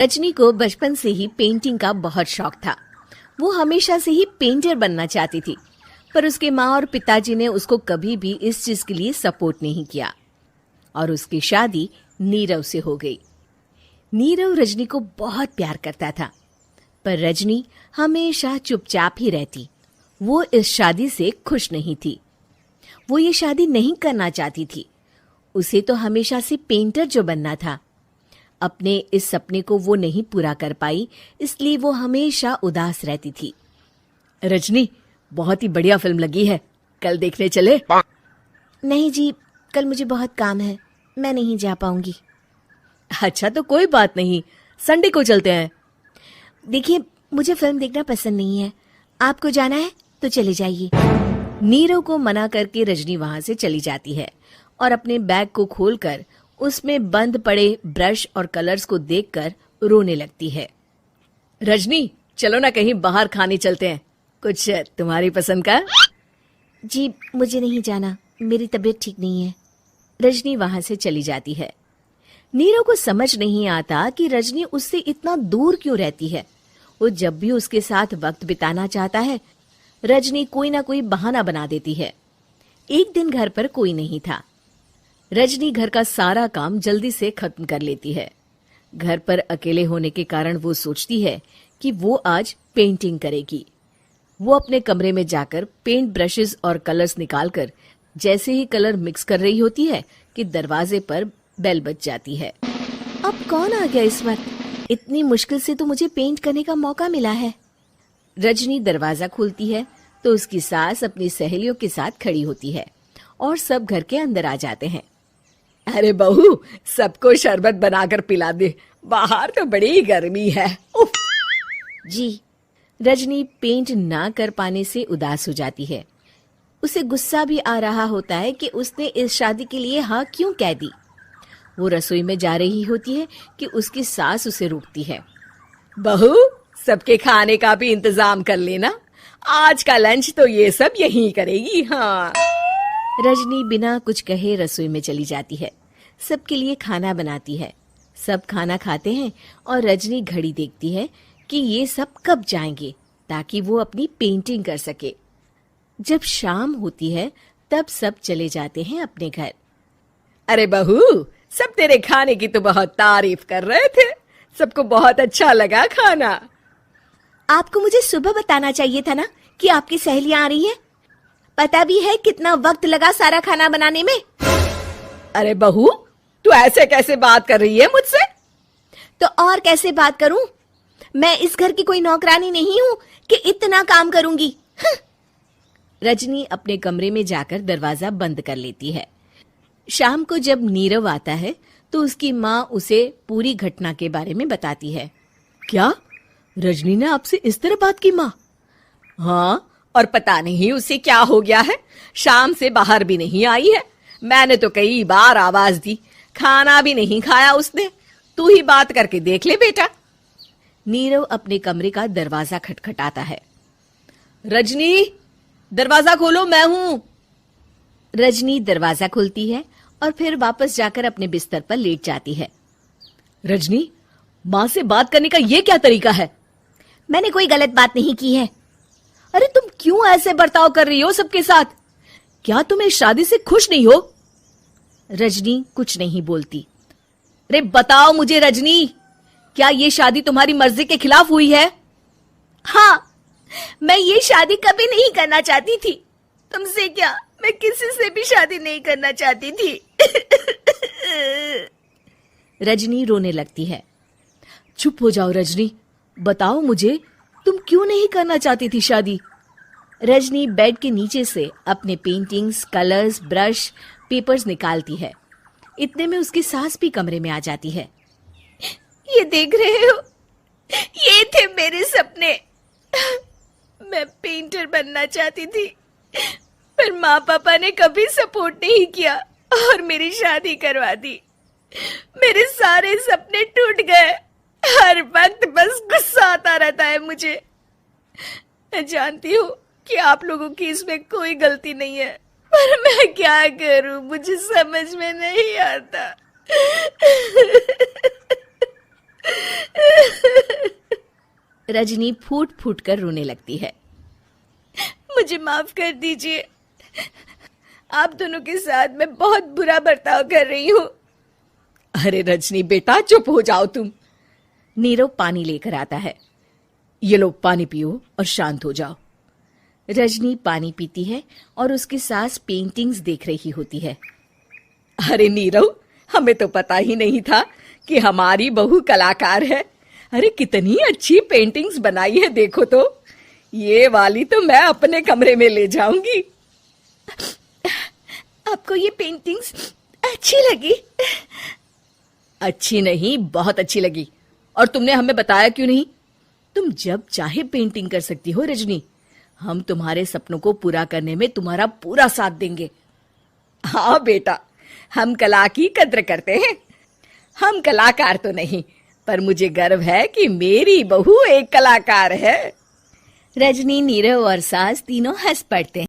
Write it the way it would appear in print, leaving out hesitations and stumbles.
रजनी को बचपन से ही पेंटिंग का बहुत शौक था। वो हमेशा से ही पेंटर बनना चाहती थी, पर उसके माँ और पिताजी ने उसको कभी भी इस चीज के लिए सपोर्ट नहीं किया और उसकी शादी नीरव से हो गई। नीरव रजनी को बहुत प्यार करता था, पर रजनी हमेशा चुपचाप ही रहती। वो इस शादी से खुश नहीं थी। वो ये शादी नहीं करना चाहती थी। उसे तो हमेशा से पेंटर जो बनना था। अपने इस सपने को वो नहीं पूरा कर पाई, इसलिए वो हमेशा उदास रहती थी। रजनी, बहुत ही बढ़िया फिल्म लगी है, कल देखने चले? नहीं जी, कल मुझे बहुत काम है, मैं नहीं जा पाऊंगी। अच्छा तो कोई बात नहीं, संडे को चलते हैं। देखिए, मुझे फिल्म देखना पसंद नहीं है। आपको जाना है तो चले जाइए। नीरव को मना करके रजनी वहां से चली जाती है और अपने बैग को खोलकर उसमें बंद पड़े ब्रश और कलर्स को देखकर रोने लगती है। रजनी, चलो ना कहीं बाहर खाने चलते हैं, कुछ तुम्हारी पसंद का। जी, मुझे नहीं जाना, मेरी तबीयत ठीक नहीं है। रजनी वहां से चली जाती है। नीरव को समझ नहीं आता कि रजनी उससे इतना दूर क्यों रहती है। वो जब भी उसके साथ वक्त बिताना चाहता है, रजनी कोई ना कोई बहाना बना देती है। एक दिन घर पर कोई नहीं था। रजनी घर का सारा काम जल्दी से खत्म कर लेती है। घर पर अकेले होने के कारण वो सोचती है कि वो आज पेंटिंग करेगी। वो अपने कमरे में जाकर पेंट ब्रशेस और कलर्स निकालकर जैसे ही कलर मिक्स कर रही होती है कि दरवाजे पर बेल बज जाती है। अब कौन आ गया इस वक्त? इतनी मुश्किल से तो मुझे पेंट करने का मौका मिला है। रजनी दरवाजा खोलती है तो उसकी सास अपनी सहेलियों के साथ खड़ी होती है और सब घर के अंदर आ जाते हैं। अरे बहू, सबको शरबत बनाकर पिला दे, बाहर तो बड़ी गर्मी है। उफ। जी। रजनी पेंट ना कर पाने से उदास हो जाती है। उसे गुस्सा भी आ रहा होता है कि उसने इस शादी के लिए हाँ क्यों कह दी। वो रसोई में जा रही होती है कि उसकी सास उसे रोकती है। बहू, सबके खाने का भी इंतजाम कर लेना, आज का लंच तो ये सब यहीं करेगी। हाँ। रजनी बिना कुछ कहे रसोई में चली जाती है। सबके लिए खाना बनाती है। सब खाना खाते हैं और रजनी घड़ी देखती है कि ये सब कब जाएंगे ताकि वो अपनी पेंटिंग कर सके। जब शाम होती है तब सब चले जाते हैं अपने घर। अरे बहू, सब तेरे खाने की तो बहुत तारीफ कर रहे थे, सबको बहुत अच्छा लगा खाना। आपको मुझे सुबह बताना चाहिए था ना कि आपकी सहेलियां आ रही है। पता भी है कितना वक्त लगा सारा खाना बनाने में। अरे बहू, तू ऐसे कैसे बात कर रही है मुझसे? तो और कैसे बात करूं? मैं इस घर की कोई नौकरानी नहीं हूं कि इतना काम करूंगी। रजनी अपने कमरे में जाकर दरवाजा बंद कर लेती है। शाम को जब नीरव आता है तो उसकी माँ उसे पूरी घटना के बारे में बताती है। क्या रजनी ने आपसे इस तरह बात की माँ? हाँ, और पता नहीं उसे क्या हो गया है, शाम से बाहर भी नहीं आई है। मैंने तो कई बार आवाज दी, खाना भी नहीं खाया उसने। तू ही बात करके देख ले बेटा। नीरव अपने कमरे का दरवाजा खटखटाता है। रजनी, दरवाजा खोलो, मैं हूं। रजनी दरवाजा खोलती है और फिर वापस जाकर अपने बिस्तर पर लेट जाती है। रजनी, माँ से बात करने का ये क्या तरीका है? मैंने कोई गलत बात नहीं की है। अरे तुम क्यों ऐसे बर्ताव कर रही हो सबके साथ? क्या तुम इस शादी से खुश नहीं हो? रजनी कुछ नहीं बोलती। अरे बताओ मुझे रजनी, क्या ये शादी तुम्हारी मर्जी के खिलाफ हुई है? हाँ, मैं ये शादी कभी नहीं करना चाहती थी। तुमसे क्या, मैं किसी से भी शादी नहीं करना चाहती थी। रजनी रोने लगती है। चुप हो जाओ रजनी, बताओ मुझे, तुम क्यों नहीं करना चाहती थी शादी? रजनी बेड के नीचे से अपने पेंटिंग्स, कलर्स, ब्रश, पेपर्स निकालती है। इतने में उसकी सास भी कमरे में आ जाती है। ये देख रहे हो, ये थे मेरे सपने। मैं पेंटर बनना चाहती थी, पर माँ पापा ने कभी सपोर्ट नहीं किया और मेरी शादी करवा दी। मेरे सारे सपने टूट गए। हर वक्त बस गुस्सा आता रहता है मुझे। मैं जानती हूँ कि आप लोगों की इसमें कोई गलती नहीं है, पर मैं क्या करूँ, मुझे समझ में नहीं आता। रजनी फूट फूट कर रोने लगती है। मुझे माफ कर दीजिए, आप दोनों के साथ मैं बहुत बुरा बर्ताव कर रही हूँ। अरे रजनी बेटा, चुप हो जाओ तुम। नीरव पानी लेकर आता है। ये लो पानी पियो और शांत हो जाओ। रजनी पानी पीती है और उसकी सास पेंटिंग्स देख रही होती है। अरे नीरव, हमें तो पता ही नहीं था कि हमारी बहू कलाकार है। अरे कितनी अच्छी पेंटिंग्स बनाई है, देखो तो। ये वाली तो मैं अपने कमरे में ले जाऊंगी। आपको ये पेंटिंग्स अच्छी लगी? अच्छी नहीं, बहुत अच्छी लगी। और तुमने हमें बताया क्यों नहीं? तुम जब चाहे पेंटिंग कर सकती हो रजनी। हम तुम्हारे सपनों को पूरा करने में तुम्हारा पूरा साथ देंगे। हाँ बेटा, हम कला की कद्र करते हैं। हम कलाकार तो नहीं, पर मुझे गर्व है कि मेरी बहू एक कलाकार है। रजनी, नीरव और सास तीनों हंस पड़ते हैं।